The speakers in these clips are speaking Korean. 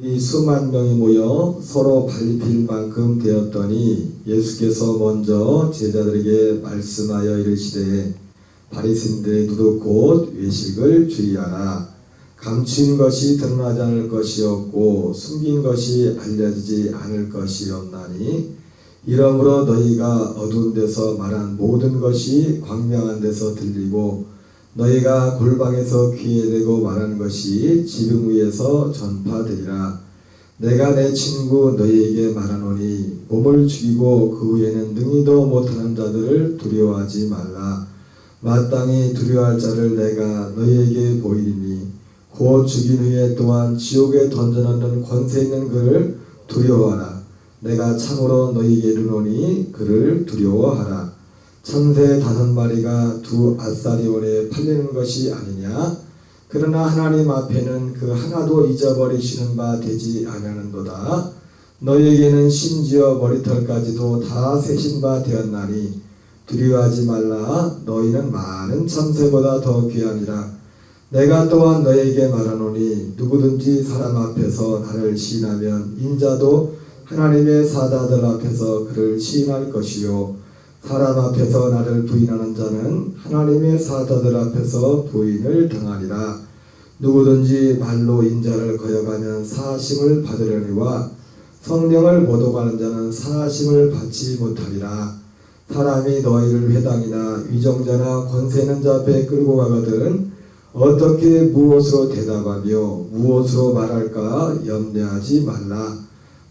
이 수만 명이 모여 서로 밟힐 만큼 되었더니 예수께서 먼저 제자들에게 말씀하여 이르시되 바리새인들의 누룩 곧 외식을 주의하라. 감추인 것이 드러나지 않을 것이었고 숨긴 것이 알려지지 않을 것이었나니 이러므로 너희가 어두운 데서 말한 모든 것이 광명한 데서 들리고 너희가 골방에서 귀에 대고 말하는 것이 지붕 위에서 전파되리라. 내가 내 친구 너희에게 말하노니 몸을 죽이고 그 후에는 능히도 못하는 자들을 두려워하지 말라. 마땅히 두려워할 자를 내가 너희에게 보이리니 곧 죽인 후에 또한 지옥에 던져넣는 권세 있는 그를 두려워하라. 내가 참으로 너희에게 이르노니 그를 두려워하라. 참새 5마리가 2 아사리온에 팔리는 것이 아니냐. 그러나 하나님 앞에는 그 하나도 잊어버리시는 바 되지 아니하는도다. 너희에게는 심지어 머리털까지도 다 세신 바 되었나니 두려워하지 말라. 너희는 많은 참새보다 더 귀하니라. 내가 또한 너희에게 말하노니 누구든지 사람 앞에서 나를 시인하면 인자도 하나님의 사자들 앞에서 그를 시인할 것이요 사람 앞에서 나를 부인하는 자는 하나님의 사자들 앞에서 부인을 당하리라. 누구든지 말로 인자를 거역하면 사하심을 받으려니와 성령을 모독하는 자는 사하심을 받지 못하리라. 사람이 너희를 회당이나 위정자나 권세 있는 자 앞에 끌고 가거든 어떻게 무엇으로 대답하며 무엇으로 말할까 염려하지 말라.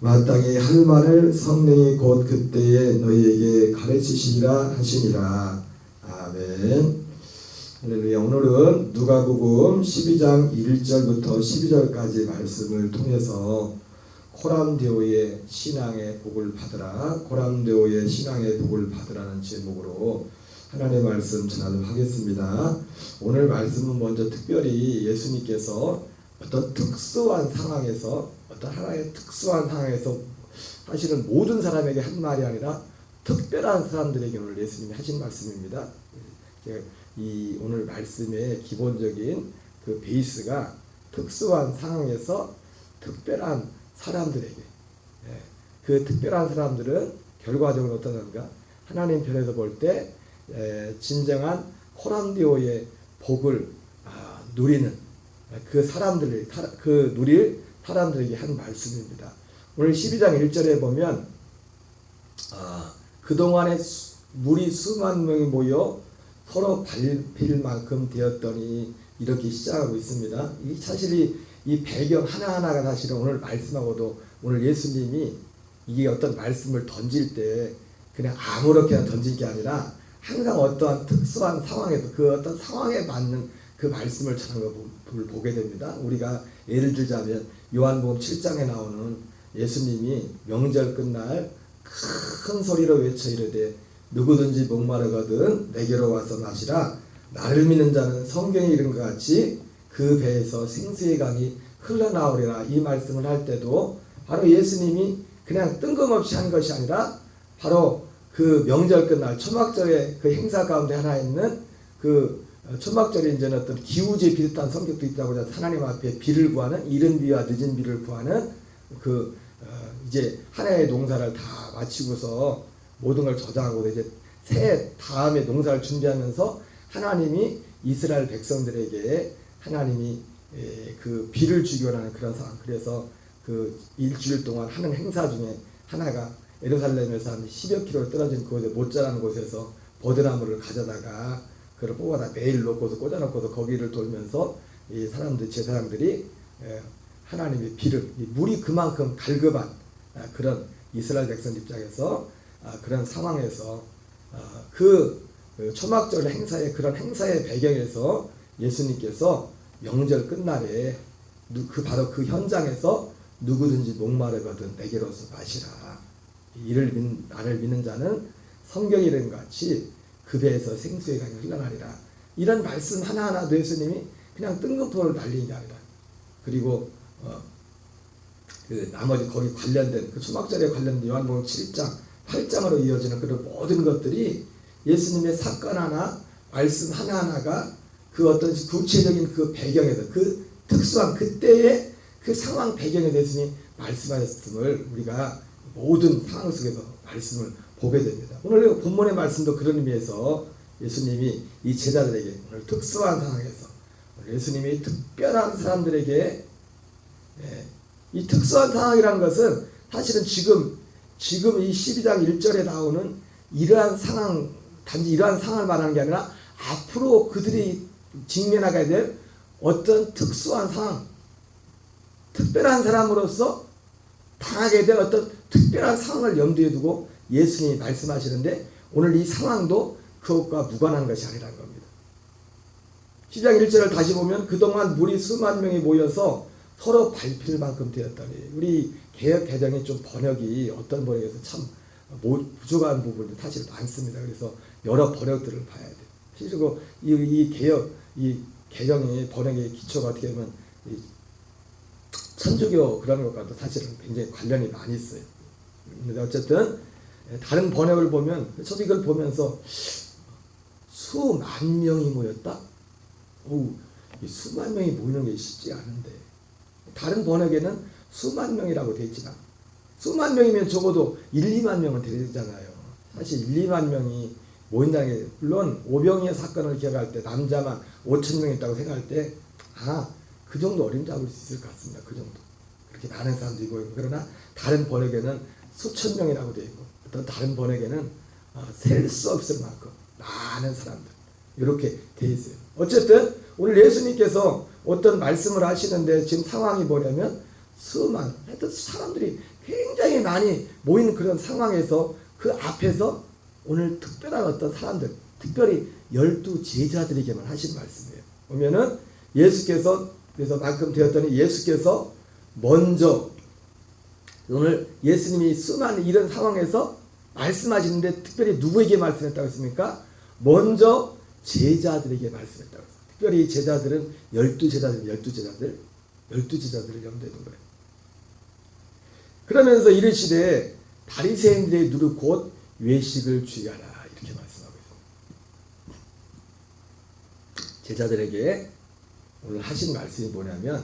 마땅히 할 말을 성령이 곧 그때에 너희에게 가르치시리라 하시니라. 아멘. 할렐루야. 오늘은 누가복음 12장 1절부터 12절까지 말씀을 통해서 코람데오의 신앙의 복을 받으라, 코람데오의 신앙의 복을 받으라는 제목으로 하나님의 말씀 전하도록 하겠습니다. 오늘 말씀은 먼저 특별히 예수님께서 어떤 특수한 상황에서 하나의 특수한 상황에서 사실은 모든 사람에게 한 말이 아니라 특별한 사람들에게 오늘 예수님이 하신 말씀입니다. 이 오늘 말씀의 기본적인 그 베이스가 특수한 상황에서 특별한 사람들에게, 그 특별한 사람들은 결과적으로 어떠한가? 하나님 편에서 볼 때 진정한 코람데오의 복을 누리는 그 사람들을 누릴 사람들에게 한 말씀입니다. 오늘 12장 1절에 보면 그동안에 무리 수만 명이 모여 서로 밟힐 만큼 되었더니 이렇게 시작하고 있습니다. 사실 이 배경 하나하나가 사실은 오늘 말씀하고도 오늘 예수님이 이게 어떤 말씀을 던질 때 그냥 아무렇게나 던진 게 아니라 항상 어떠한 특수한 상황에서 그 어떤 상황에 맞는 그 말씀을 전하는 것을 보게 됩니다. 우리가 예를 들자면 요한복음 7장에 나오는 예수님이 명절 끝날 큰 소리로 외쳐 이르되 누구든지 목마르거든 내게로 와서 마시라. 나를 믿는 자는 성경에 이른 것 같이 그 배에서 생수의 강이 흘러나오리라. 이 말씀을 할 때도 바로 예수님이 그냥 뜬금없이 한 것이 아니라 바로 그 명절 끝날 초막절의 그 행사 가운데 하나 있는 그 초막절에 이제는 어떤 기우제 비슷한 성격도 있다고 해서 하나님 앞에 비를 구하는 이른 비와 늦은 비를 구하는 그 이제 하나의 농사를 다 마치고서 모든 걸 저장하고 이제 새 다음에 농사를 준비하면서 하나님이 이스라엘 백성들에게 하나님이 그 비를 주기 원하는 그런 상황. 그래서 그 일주일 동안 하는 행사 중에 하나가 예루살렘에서 한 10여 킬로 떨어진 곳에 못 자라는 곳에서 버드나무를 가져다가 그걸 뽑아다 매일 놓고서 꽂아놓고서 거기를 돌면서 이 사람들 제사장들이 하나님의 비를 물이 그만큼 갈급한 그런 이스라엘 백성 입장에서 그런 상황에서 그 초막절 행사의 그런 행사의 배경에서 예수님께서 명절 끝날에 바로 그 현장에서 누구든지 목마르거든 내게로서 마시라. 나를 믿는 자는 성경이 이른 것 같이 그 배에서 생수의 강이 흘러나리라. 이런 말씀 하나하나도 예수님이 그냥 뜬금포를 날리는 게 아니라 그리고 그 나머지 거기 관련된 그 초막절에 관련된 요한복음 7장 8장으로 이어지는 그런 모든 것들이 예수님의 사건 하나 말씀 하나하나가 그 어떤 구체적인 그 배경에서 그 특수한 그때의 그 상황 배경에 대해서 말씀하셨음을 우리가 모든 상황 속에서 말씀을 보게 됩니다. 오늘 본문의 말씀도 그런 의미에서 예수님이 이 제자들에게 오늘 특수한 상황에서 예수님이 특별한 사람들에게 이 특수한 상황이라는 것은 사실은 지금 이 12장 1절에 나오는 이러한 상황, 단지 이러한 상황을 말하는 게 아니라 앞으로 그들이 직면하게 될 어떤 특수한 상황, 특별한 사람으로서 당하게 될 어떤 특별한 상황을 염두에 두고 예수님이 말씀하시는데 오늘 이 상황도 그것과 무관한 것이 아니라는 겁니다. 12장 1절을 다시 보면 그동안 물이 수만 명이 모여서 서로 밟힐 만큼 되었다니. 우리 개역 개정이 좀 번역이 어떤 번역에서 참 부족한 부분이 사실 많습니다. 그래서 여러 번역들을 봐야 돼요. 실제로 이 개역, 이 개정의 번역의 기초가 어떻게 보면 천주교 그런 것과도 사실은 굉장히 관련이 많이 있어요. 근데 어쨌든 다른 번역을 보면 저도 이걸 보면서 수만 명이 모였다? 이 수만 명이 모이는 게 쉽지 않은데 다른 번역에는 수만 명이라고 되어 있지만 수만 명이면 적어도 1, 2만 명은 되잖아요. 사실 1, 2만 명이 모인다는 게 물론 오병이어 사건을 기억할 때 남자만 5천 명 있다고 생각할 때 그 정도 어림 잡을 수 있을 것 같습니다. 그 정도. 그렇게 많은 사람들이 모이고 그러나 다른 번역에는 수천 명이라고 되어 있고 또 다른 번역에는 셀 수 없을 만큼 많은 사람들 이렇게 되어 있어요. 어쨌든 오늘 예수님께서 어떤 말씀을 하시는데 지금 상황이 뭐냐면 하여튼 사람들이 굉장히 많이 모인 그런 상황에서 그 앞에서 오늘 특별한 어떤 사람들 특별히 12 제자들에게만 하신 말씀이에요. 보면은 예수께서 그래서 만큼 되었더니 예수께서 먼저 오늘 예수님이 수많은 이런 상황에서 말씀하시는데 특별히 누구에게 말씀했다고 했습니까? 먼저 제자들에게 말씀했다고 했어요. 특별히 제자들은 12제자들을 염두에 둔 거예요. 그러면서 이르시되 바리새인들의 누룩 곧 외식을 주의하라 이렇게 말씀하고 있습니다. 제자들에게 오늘 하신 말씀이 뭐냐면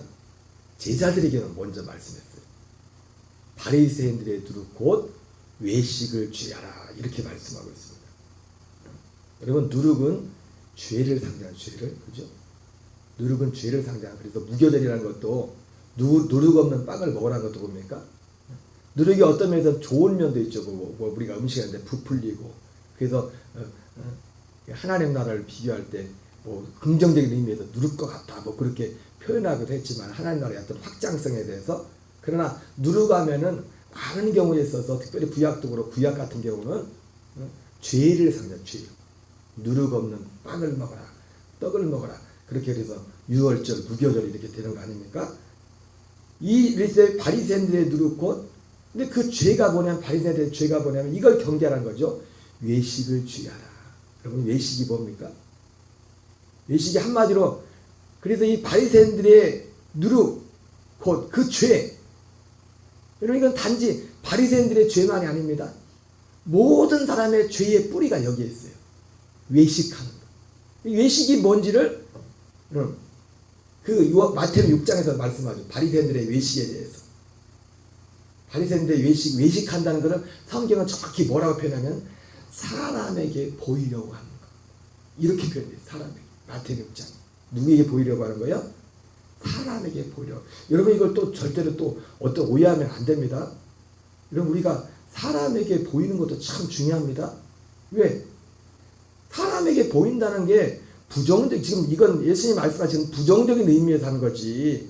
제자들에게는 먼저 말씀했어요. 바리새인들의 누룩 곧 외식을 주의하라 이렇게 말씀하고 있습니다. 여러분 누룩은 죄를 상징하는 죄를 그죠? 누룩은 죄를 상징하는 그래서 무교절이라는 것도 누룩 없는 빵을 먹으라는 것도 뭡니까? 누룩이 어떤 면에서 좋은 면도 있죠. 우리가 음식하는데 부풀리고 그래서 하나님 나라를 비교할 때 긍정적인 의미에서 누룩과 같다 그렇게 표현하기도 했지만 하나님 나라의 어떤 확장성에 대해서 그러나 누룩하면은 많은 경우에 있어서 특별히 구약도 그렇고 구약 같은 경우는 죄를 상징하는 죄. 누룩 없는 빵을 먹어라 떡을 먹어라 그렇게 해서 유월절 무교절 이렇게 되는 거 아닙니까? 이 바리새인들의 누룩 곧 근데 그 죄가 뭐냐면 바리새인들의 죄가 뭐냐면 이걸 경계하는 거죠. 외식을 주의하라. 여러분 외식이 뭡니까? 외식이 한마디로 그래서 이 바리새인들의 누룩 곧 그 죄 여러분 이건 단지 바리새인들의 죄만이 아닙니다. 모든 사람의 죄의 뿌리가 여기에 있어요. 외식하는 거. 외식이 뭔지를 마태복음 6장에서 말씀하죠. 바리새인들의 외식에 대해서. 바리새인들의 외식한다는 것은 성경은 정확히 뭐라고 표현하면 사람에게 보이려고 하는 거. 이렇게 표현해요. 사람에게. 마태복음 6장. 누구에게 보이려고 하는 거예요? 사람에게 보이려고. 여러분 이걸 또 절대로 또 어떤 오해하면 안 됩니다. 여러분 우리가 사람에게 보이는 것도 참 중요합니다. 왜? 사람에게 보인다는 게 부정적 지금 이건 예수님 말씀하시는 부정적인 의미에서 하는 거지.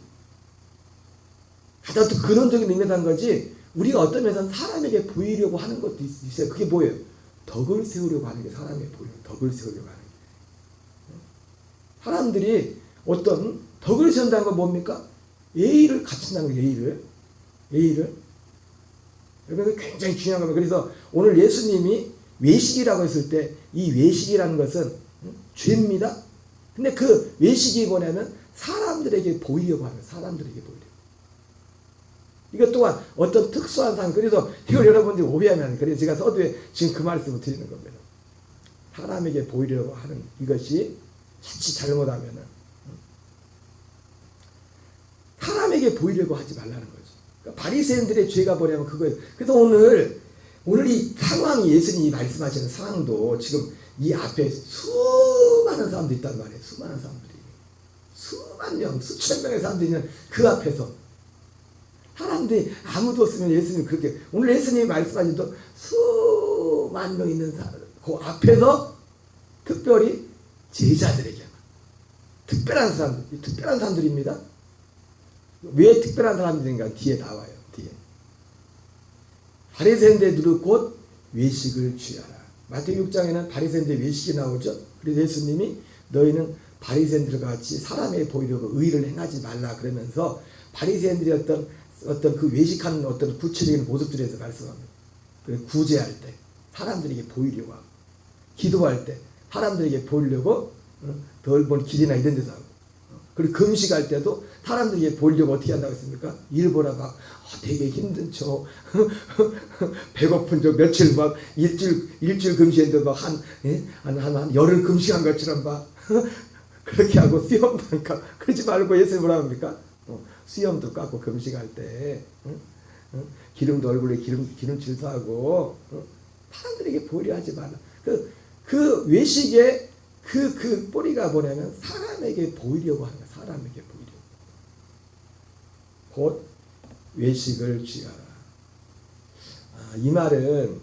가장 또 근원적인 의미에서 하는 거지. 우리가 어떤 면에서는 사람에게 보이려고 하는 것도 있어요. 그게 뭐예요? 덕을 세우려고 하는 게 사람에게 보이는 덕을 세우려고 하는 게. 사람들이 어떤 덕을 세운다는 건 뭡니까? 예의를 갖춘다는 거예요. 예의를. 여러분 굉장히 중요한 겁니다. 그래서 오늘 예수님이 외식이라고 했을 때 이 외식이라는 것은 죄입니다. 근데 그 외식이 뭐냐면 사람들에게 보이려고 하는 거예요. 사람들에게 보이려고. 이것 또한 어떤 특수한 상황. 그래서 이걸 여러분들이 오해하면 안 돼요. 그래서 제가 서두에 지금 그 말씀을 드리는 겁니다. 사람에게 보이려고 하는 이것이 자칫 잘못하면은 사람에게 보이려고 하지 말라는 거죠. 그러니까 바리새인들의 죄가 뭐냐면 그거예요. 그래서 오늘 이 상황이 예수님이 말씀하시는 상황도 지금 이 앞에 수많은 사람들이 있단 말이에요. 수많은 사람들이. 수만 명, 수천 명의 사람들이 있는 그 앞에서 사람들이 아무도 없으면 예수님 그렇게 오늘 예수님이 말씀하신 또 수만 명 있는 사람 그 앞에서 특별히 제자들에게 특별한 사람들, 특별한 사람들입니다. 왜 특별한 사람들인가 뒤에 나와요. 뒤에 바리새인들 곧 외식을 취하라. 마태복음 6장에는 바리새인들 외식이 나오죠. 그래서 예수님이 너희는 바리새인들과 같이 사람에게 보이려고 의를 행하지 말라 그러면서 바리새인들이 어떤 그 외식하는 어떤 구체적인 모습들에서 말씀합니다. 그리고 구제할 때 사람들에게 보이려고 하고 기도할 때 사람들에게 보이려고 넓은 길이나 이런 데서 하고 그리고 금식할 때도 사람들에게 보이려고 어떻게 한다고 했습니까? 일보라 막 되게 힘든 척 배고픈 척 며칠 막 일주일 금식했는데 막 한 열흘 금식한 것처럼 막 그렇게 하고 수염도 안 까고 그러지 말고 예수님 뭐라 합니까? 수염도 깎고 금식할 때 기름도 얼굴에 기름칠도 하고 사람들에게 보이려 하지 말라. 그 외식의 그 뿌리가 뭐냐면 사람에게 보이려고 하는 거야. 사람에게 보이려고. 곧 외식을 취하라. 이 말은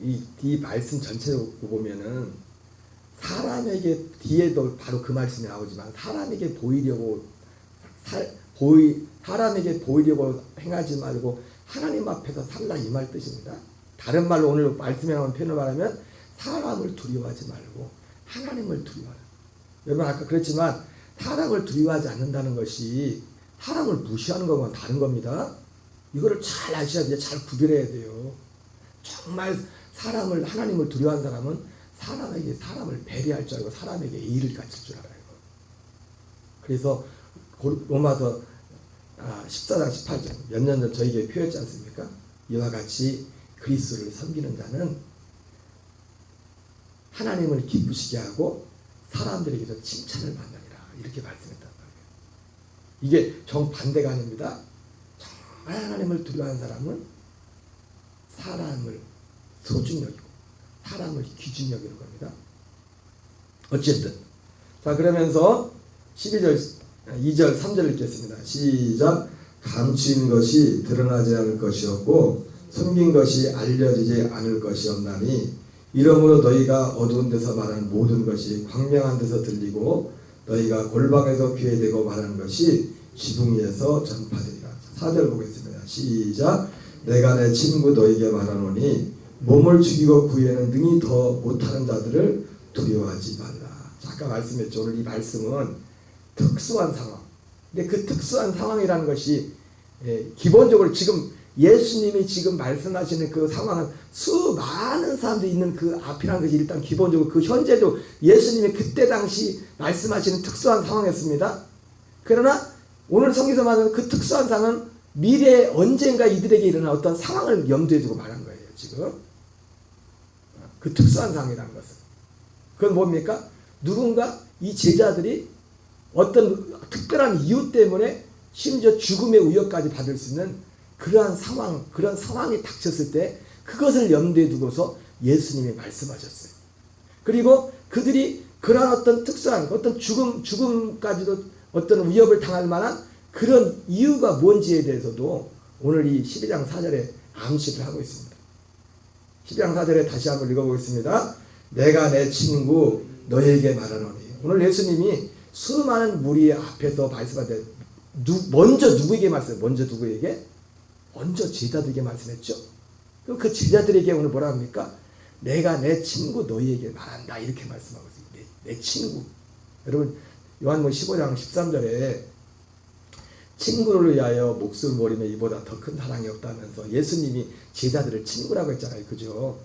이 말씀 전체로 보면은 사람에게 뒤에도 바로 그 말씀이 나오지만 사람에게 보이려고 사람에게 보이려고 행하지 말고 하나님 앞에서 살라 이 말 뜻입니다. 다른 말로 오늘 말씀에 나온 표현을 말하면 사람을 두려워하지 말고 하나님을 두려워하라. 여러분 아까 그랬지만 사람을 두려워하지 않는다는 것이 사람을 무시하는 것과는 다른 겁니다. 이거를 잘 아셔야 돼요. 잘 구별해야 돼요. 정말 하나님을 두려워하는 사람은 사람을 배려할 줄 알고 사람에게 예의를 갖출 줄 알아요. 그래서 로마서 14장 18절 몇 년 전 저에게 표했지 않습니까? 이와 같이 그리스도를 섬기는 자는 하나님을 기쁘시게 하고 사람들에게도 칭찬을 받느니라 이렇게 말씀했단 말이에요. 이게 정반대가 아닙니다. 정말 하나님을 두려워하는 사람은 사람을 소중히 여기고 사람을 귀중히 여기는 겁니다. 어쨌든 자 그러면서 12절 2절 3절 읽겠습니다. 시작. 감추인 것이 드러나지 않을 것이었고 숨긴 것이 알려지지 않을 것이었나니 이러므로 너희가 어두운 데서 말하는 모든 것이 광명한 데서 들리고 너희가 골방에서 귀에 대고 말하는 것이 지붕 위에서 전파되리라. 4절 보겠습니다. 시작. 내가 내 친구 너희에게 말하노니 몸을 죽이고 구에는 능히 더 못하는 자들을 두려워하지 말라. 아까 말씀했죠. 오늘 이 말씀은 특수한 상황. 근데 그 특수한 상황이라는 것이 기본적으로 지금 예수님이 지금 말씀하시는 그 상황은 수많은 사람들이 있는 그 앞이라는 것이 일단 기본적으로 그 현재도 예수님이 그때 당시 말씀하시는 특수한 상황이었습니다. 그러나 오늘 성경에서 말하는 그 특수한 상황은 미래에 언젠가 이들에게 일어날 어떤 상황을 염두에 두고 말한 거예요. 지금 그 특수한 상황이라는 것은 그건 뭡니까? 누군가 이 제자들이 어떤 특별한 이유 때문에 심지어 죽음의 위협까지 받을 수 있는 그런 상황이 닥쳤을 때 그것을 염두에 두고서 예수님이 말씀하셨어요. 그리고 그들이 그런 어떤 특수한 어떤 죽음까지도 어떤 위협을 당할 만한 그런 이유가 뭔지에 대해서도 오늘 이 12장 4절에 암시를 하고 있습니다. 12장 4절에 다시 한번 읽어보겠습니다. 내가 내 친구 너에게 말하노니. 오늘 예수님이 수많은 무리 앞에서 말씀하되 먼저 누구에게 말씀해요? 먼저 누구에게? 먼저 제자들에게 말씀했죠. 그럼 그 제자들에게 오늘 뭐라 합니까? 내가 내 친구 너희에게 말한다 이렇게 말씀하고 있어요. 내 친구. 여러분 요한복음 15장 13절에 친구를 위하여 목숨을 버리면 이보다 더 큰 사랑이 없다면서 예수님이 제자들을 친구라고 했잖아요. 그죠?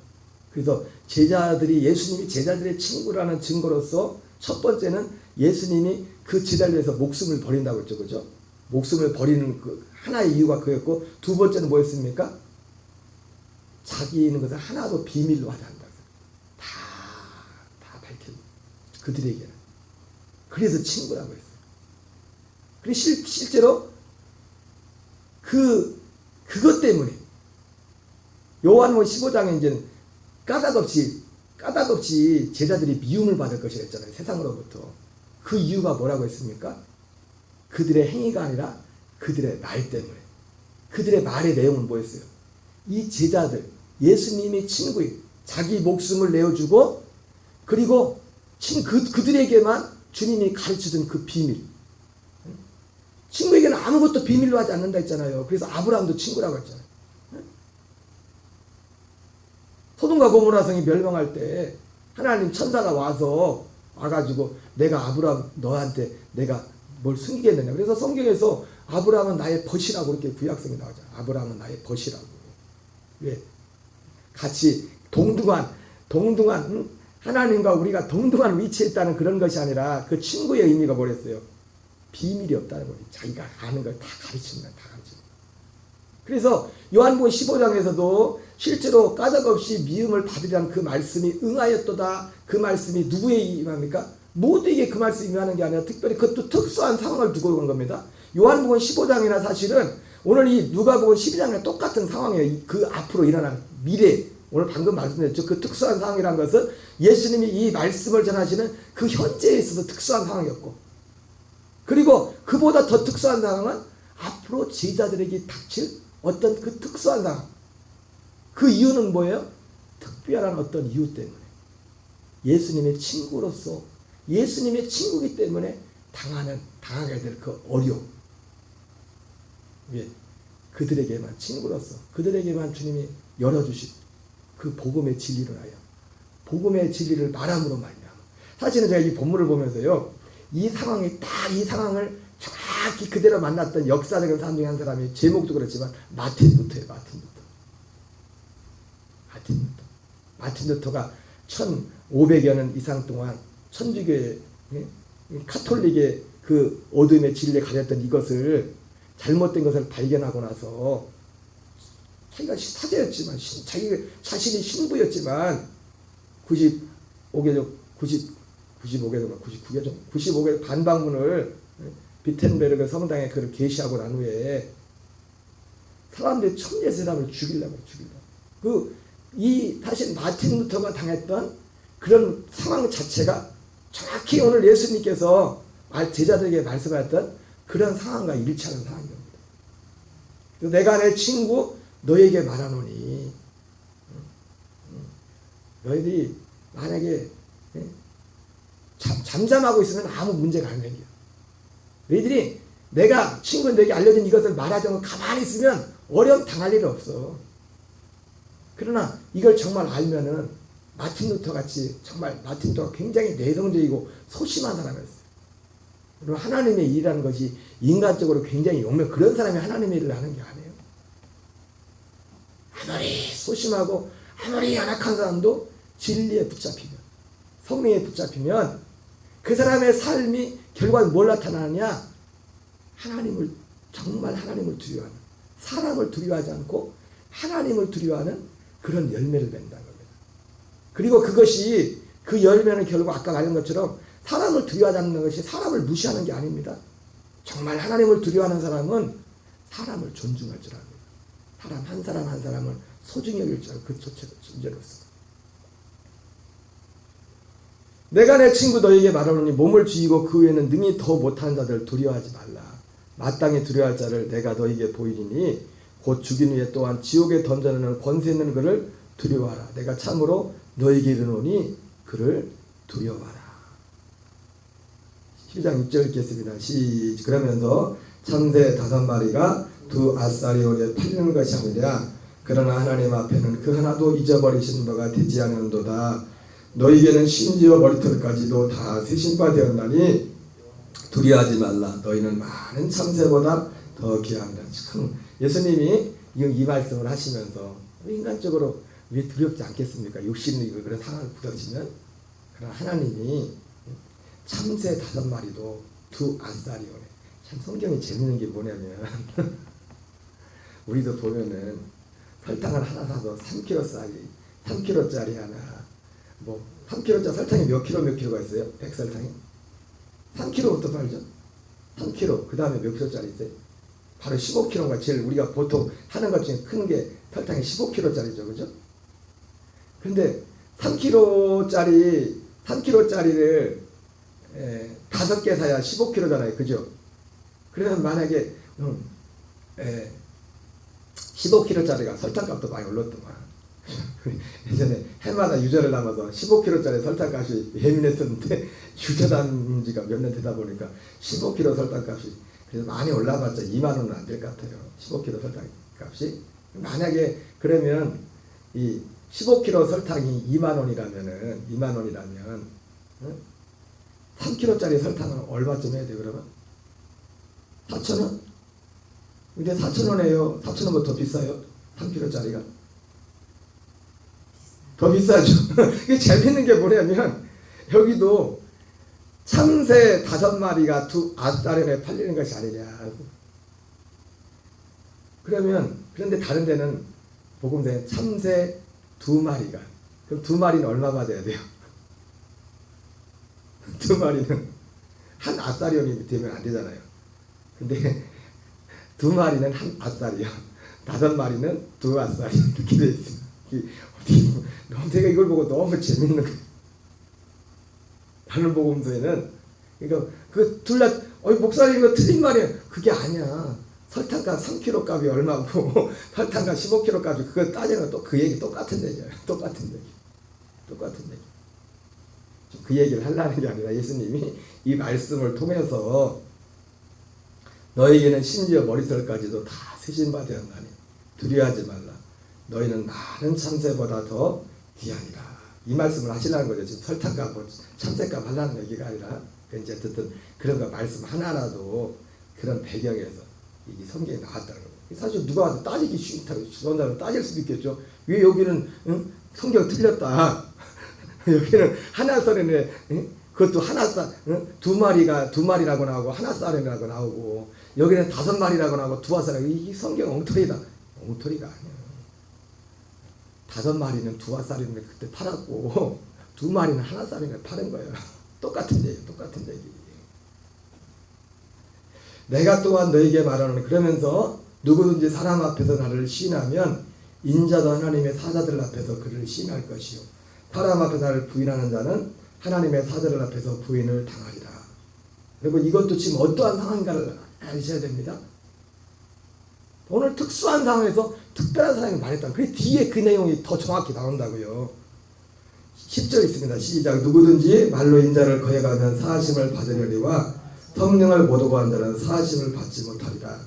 그래서 예수님이 제자들의 친구라는 증거로서 첫 번째는 예수님이 그 제자를 위해서 목숨을 버린다고 했죠. 그죠? 목숨을 버리는 그 하나의 이유가 그였고 두 번째는 뭐였습니까? 자기 있는 것을 하나도 비밀로 하지 않는다. 다 밝히고 그들에게는. 그래서 친구라고 했어요. 그리고 실제로 그것 때문에 요한복음 15장에 이제 까닭없이 제자들이 미움을 받을 것이라 했잖아요. 세상으로부터. 그 이유가 뭐라고 했습니까? 그들의 행위가 아니라 그들의 말 때문에. 그들의 말의 내용은 뭐였어요? 이 제자들, 예수님의 친구인 자기 목숨을 내어주고 그리고 그들에게만 주님이 가르쳐준 그 비밀. 친구에게는 아무것도 비밀로 하지 않는다 했잖아요. 그래서 아브라함도 친구라고 했잖아요. 소돔과 고모라 성이 멸망할 때 하나님 천사가 와가지고 내가 아브라함 너한테 내가 뭘 숨기겠느냐. 그래서 성경에서 아브라함은 나의 벗이라고 이렇게 구약성이 나오잖아요. 아브라함은 나의 벗이라고. 왜? 같이 동등한 하나님과 우리가 동등한 위치에 있다는 그런 것이 아니라 그 친구의 의미가 뭐랬어요? 비밀이 없다는 거예요. 자기가 아는 걸 다 가르치는 거예요. 다 가르치는 거예요. 그래서 요한복음 15장에서도 실제로 까닭없이 미움을 받으리라는 그 말씀이 응하였도다. 그 말씀이 누구에 임합니까? 모두에게 그 말씀이 임하는 게 아니라 특별히 그것도 특수한 상황을 두고 온 겁니다. 요한복음 15장이나 사실은 오늘 이 누가복음 12장이랑 똑같은 상황이에요. 그 앞으로 일어날 미래, 오늘 방금 말씀드렸죠. 그 특수한 상황이라는 것은 예수님이 이 말씀을 전하시는 그 현재에 있어서 특수한 상황이었고, 그리고 그보다 더 특수한 상황은 앞으로 제자들에게 닥칠 어떤 그 특수한 상황. 그 이유는 뭐예요? 특별한 어떤 이유 때문에. 예수님의 친구로서, 예수님의 친구이기 때문에 당하게 될 그 어려움. 왜? 그들에게만 친구로서, 그들에게만 주님이 열어주신 그 복음의 진리를 하여, 복음의 진리를 말함으로 말미암아. 사실은 제가 이 본문을 보면서요, 이 상황을 정확히 그대로 만났던 역사적인 사람 중에 한 사람이, 제목도 그렇지만 마틴 루터가 1500여 년 이상 동안 천주교의 카톨릭의 그 어둠의 진리에 가렸던 이것을, 잘못된 것을 발견하고 나서 자기가 사제였지만, 자기 자신이 신부였지만 95개 반박문을 비텐베르그 성당에 그를 계시하고 난 후에 사람들이 천재사람을 죽이려고. 사실 마틴 루터가 당했던 그런 상황 자체가 정확히 오늘 예수님께서 제자들에게 말씀하셨던 그런 상황과 일치하는 상황인 겁니다. 내가 내 친구 너에게 말하노니, 너희들이 만약에 잠잠하고 있으면 아무 문제가 안 생겨. 너희들이 내가 친구 너에게 알려준 이것을 말하지 않고 가만히 있으면 어려움 당할 일 없어. 그러나 이걸 정말 알면은 마틴 루터 같이, 정말 마틴 루터가 굉장히 내성적이고 소심한 사람이었어요. 그리고 하나님의 일이라는 것이 인간적으로 굉장히 용맹, 그런 사람이 하나님의 일을 하는 게 아니에요. 아무리 소심하고 아무리 연약한 사람도 진리에 붙잡히면, 성령에 붙잡히면 그 사람의 삶이 결과에 뭘 나타나느냐? 정말 하나님을 두려워하는, 사람을 두려워하지 않고 하나님을 두려워하는 그런 열매를 맺는다는 겁니다. 그리고 그것이, 그 열매는 결국 아까 말한 것처럼 사람을 두려워하지 않는 것이 사람을 무시하는 게 아닙니다. 정말 하나님을 두려워하는 사람은 사람을 존중할 줄 압니다. 사람 한 사람을 소중히 여길 줄 알고, 그 존재로서. 내가 내 친구 너에게 말하노니 몸을 죽이고 그 외에는 능히 더 못하는 자들을 두려워하지 말라. 마땅히 두려워할 자를 내가 너에게 보이리니 곧 죽인 후에 또한 지옥에 던져내는 권세 있는 그를 두려워하라. 내가 참으로 너에게 이르노니 그를 두려워하라. 12장 6절 읽겠습니다. 그러면서 참새 5마리가 두 아사리온에 팔리는 것이 아니라 그러나 하나님 앞에는 그 하나도 잊어버리신 바가 되지 않은도다. 너희에게는 심지어 머리털까지도 다 세신 바 되었나니 두려워하지 말라. 너희는 많은 참새보다 더 귀합니다. 참 예수님이 이 말씀을 하시면서 인간적으로 왜 두렵지 않겠습니까? 욕심이 그런 상황을 부딪히면. 그러나 하나님이 참새 5마리도 두 아사리온에, 참 성경이 재밌는 게 뭐냐면 우리도 보면은 설탕을 하나 사서 3kg짜리 하나, 3kg짜리 설탕이 몇 킬로가 있어요? 백설탕이 3kg부터 팔죠. 3kg. 그 다음에 몇 킬로짜리 있어요? 바로 15kg가 제일 우리가 보통 하는 것 중에 큰 게 설탕이 15kg짜리죠. 그죠? 근데 3kg짜리를 5개 사야 15kg잖아요. 그죠? 그러면 만약에 15kg짜리가 설탕값도 많이 올랐더만. 예전에 해마다 유전을 남아서 15kg짜리 설탕값이 예민했었는데 유전한 지가 몇 년 되다 보니까 15kg 설탕값이 그래서 많이 올라봤자 2만 원은 안 될 것 같아요. 15kg 설탕값이. 만약에 그러면 이 15kg 설탕이 2만 원이라면 3kg짜리 설탕은 얼마쯤 해야 돼 그러면? 4,000원? 근데 4,000원이에요. 4,000원보다 더 비싸요. 3kg짜리가. 더 비싸죠. 이게 재밌는 게 뭐냐면 여기도 참새 5마리가 2아싸리에 팔리는 것이 아니냐. 그런데 다른 데는 복음서에 참새 2마리가. 그럼 2마리는 얼마 받아야 돼요? 2마리는 한 아싸리온이 되면 안 되잖아요. 근데 2마리는 한 아싸리요. 5마리는 2아싸리. 이렇게 돼 있어요. 제가 이걸 보고 너무 재밌는 거예요. 다른 복음서에는 그러니까 둘 다 목사님 이거 틀린 말이에요. 그게 아니야. 설탕값 3kg 값이 얼마고 설탕값 15kg 값이 그거 따지면 또 그 얘기 똑같은 얘기예요. 똑같은 얘기. 그 얘기를 하려는 게 아니라 예수님이 이 말씀을 통해서 너에게는 심지어 머리털까지도 다 세신바 되었나니 두려워하지 말라. 너희는 많은 참새보다 더 귀하니라. 이 말씀을 하시라는 거죠. 지금 설탕값, 참새값 하려는 얘기가 아니라 이제 어쨌든 그런 거 말씀 하나라도 그런 배경에서 이 성경에 나왔다는 거예요. 사실 누가 와서 따지기 싫다고 그런다면 따질 수도 있겠죠. 왜 여기는 성경 틀렸다. 여기는 하나살이네. 그것도 하나살 2마리라고 나오고 하나살이라고 나오고 여기는 5마리라고 나오고 2아살이라고. 이 성경 엉터리다. 엉터리가 아니야. 5마리는 2아살이는 그때 팔았고 2마리는 하나살이는 파는 거예요. 똑같은 얘기. 내가 또한 너에게 말하노니 그러면서 누구든지 사람 앞에서 나를 시인하면 인자도 하나님의 사자들 앞에서 그를 시인할 것이요 사람 앞에 나를 부인하는 자는 하나님의 사자들 앞에서 부인을 당하리라. 그리고 이것도 지금 어떠한 상황인가를 아셔야 됩니다. 오늘 특수한 상황에서 특별한 사람이 말했다. 그 뒤에 그 내용이 더 정확히 나온다고요. 10절 있습니다. 시작. 누구든지 말로 인자를 거해가면 사하심을 받으려니와 성령을 못 오고 한 자는 사하심을 받지 못하리라.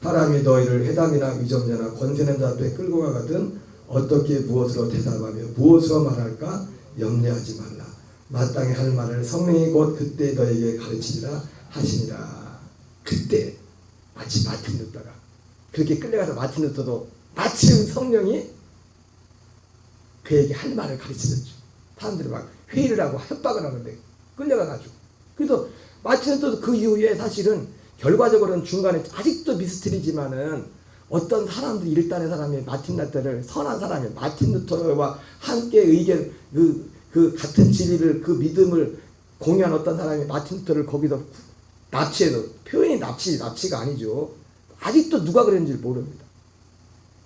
사람이 너희를 회당이나 위정자나 권세는 자 앞에 끌고 가거든 어떻게 무엇으로 대답하며 무엇으로 말할까 염려하지 말라. 마땅히 할 말을 성령이 곧 그때 너에게 가르치리라 하시니라. 그때 마치 마틴 루터가 그렇게 끌려가서 마틴 루터도 마침 성령이 그에게 할 말을 가르치셨죠. 사람들이 막 회의를 하고 협박을 하는데 끌려가가지고. 그래서 마틴 루터도 그 이후에 사실은 결과적으로는 중간에 아직도 미스터리지만은 어떤 사람들이 일단의 사람이 마틴 루터를 선한 사람이 마틴 루터와 함께 의견 그 같은 진리를 그 믿음을 공유한 어떤 사람이 마틴 루터를 거기서 납치해서 표현이 납치가 아니죠. 아직도 누가 그랬는지 모릅니다.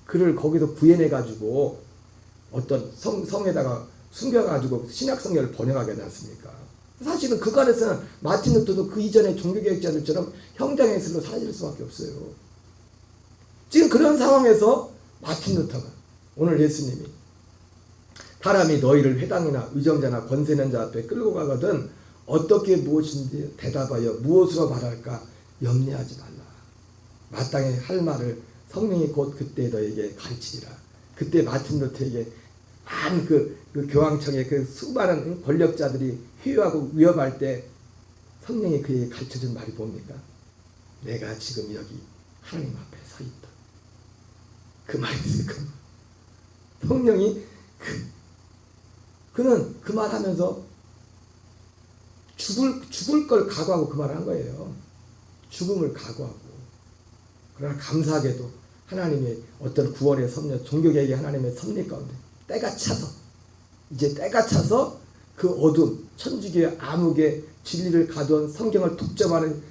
그를 거기서 구해내가지고 어떤 성에다가 숨겨가지고 신약성경을 번역하게 되지 않습니까? 사실은 그간에서는 마틴 루터도 그 이전의 종교개혁자들처럼 형장의 슬로 사라질 수밖에 없어요. 지금 그런 상황에서 마틴 루터가 오늘 예수님이 사람이 너희를 회당이나 위정자나 권세는 자 앞에 끌고 가거든 어떻게 무엇인지 대답하여 무엇으로 말할까 염려하지 말라. 마땅히 할 말을 성령이 곧 그때 너에게 가르치리라. 그때 마틴 루터에게 많은 그 교황청의 그 수많은 권력자들이 회유하고 위협할 때 성령이 그에게 가르쳐준 말이 뭡니까? 내가 지금 여기 하나님 앞에 서 있다. 그 말이 있을까? 성령이 그는 그 말하면서 죽을 걸 각오하고 그 말을 한 거예요. 죽음을 각오하고. 그러나 감사하게도 하나님의 어떤 구원의 섭리, 종교개혁의 하나님의 섭리 가운데 때가 차서 그 어둠, 천주교의 암흑의 진리를 가두은 성경을 독점하는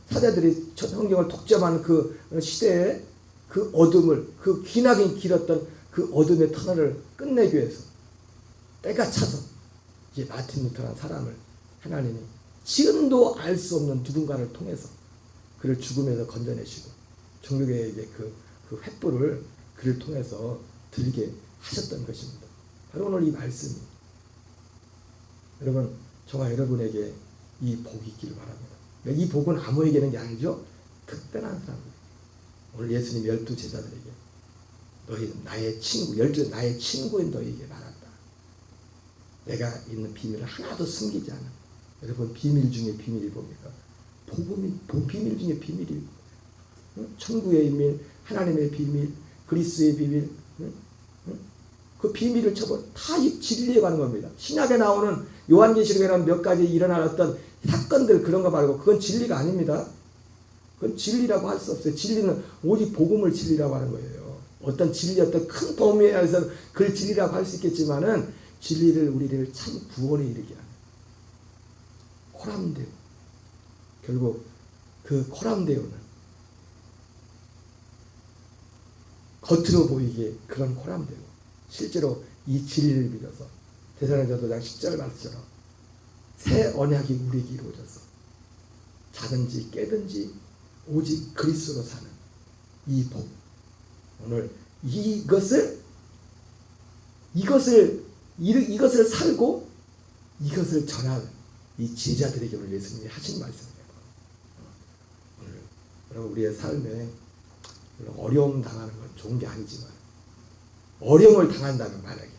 사제들이 성경을 독점하는 그 시대에 그 어둠을, 그 기나긴 길었던 그 어둠의 터널을 끝내기 위해서 때가 차서 이제 마틴 루터라는 사람을 하나님이 지금도 알 수 없는 누군가를 통해서 그를 죽음에서 건져내시고 종교계에게 그 횃불을 그를 통해서 들게 하셨던 것입니다. 바로 오늘 이 말씀이 여러분, 저와 여러분에게 이 복이 있기를 바랍니다. 이 복은 아무에게는 게 아니죠. 특별한 사람들. 오늘 예수님 12제자들에게 너희 나의 친구, 12 나의 친구인 너희에게 말한다. 내가 있는 비밀을 하나도 숨기지 않아. 여러분, 비밀 중에 비밀이 뭡니까? 복음이 비밀 중에 비밀이, 천국의 비밀, 하나님의 비밀, 그리스도의 비밀, 그 비밀을 다 진리에 가는 겁니다. 신약에 나오는 요한계시록에 나오는 몇 가지 일어난 어떤 사건들 그런 거 말고 그건 진리가 아닙니다. 그건 진리라고 할 수 없어요. 진리는 오직 복음을 진리라고 하는 거예요. 어떤 진리, 어떤 큰 범위에서 그걸 진리라고 할 수 있겠지만은 진리를 우리를 참 구원에 이르게 하는 코람데오. 결국 그 코람데오는 겉으로 보이게 그런 코람데오. 실제로 이 진리를 믿어서 데살로니가서 10절 말씀처럼 새 언약이 우리에게 이루어져서 자든지 깨든지 오직 그리스도로 사는 이 복. 오늘 이것을 살고 이것을 전할 이 제자들에게 오늘 예수님이 하신 말씀이에요. 오늘 여러분, 우리의 삶에 어려움 당하는 건 좋은 게 아니지만 어려움을 당한다면 만약에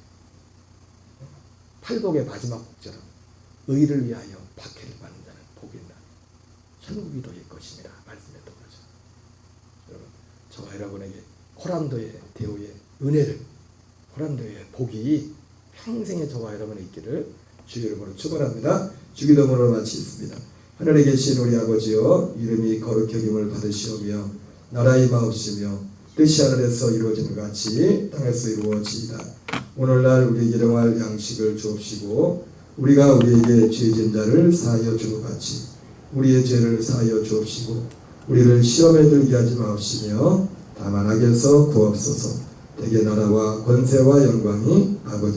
팔복의 마지막 곡처럼 의를 위하여 박해를 받는 자는 복이 있나 천국이 너희 것이니라 말씀했던 거죠. 여러분, 저와 여러분에게 코람도의 대우의 은혜를, 코람도의 복이 평생에 저와 여러분에 있기를 주 이름으로 축원합니다. 주기도문으로 마치겠습니다. 하늘에 계신 우리 아버지여, 이름이 거룩히 여김을 받으시오며 나라의 마옵시며 뜻이 하늘에서 이루어지는 것 같이 땅에서 이루어지이다. 오늘날 우리에게 일용할 양식을 주옵시고 우리가 우리에게 죄진 자를 사하여 주는 것 같이 우리의 죄를 사하여 주옵시고 우리를 시험에 들게 하지 마옵시며 다만 악에서 구하옵소서. 대개 나라와 권세와 영광이 아버지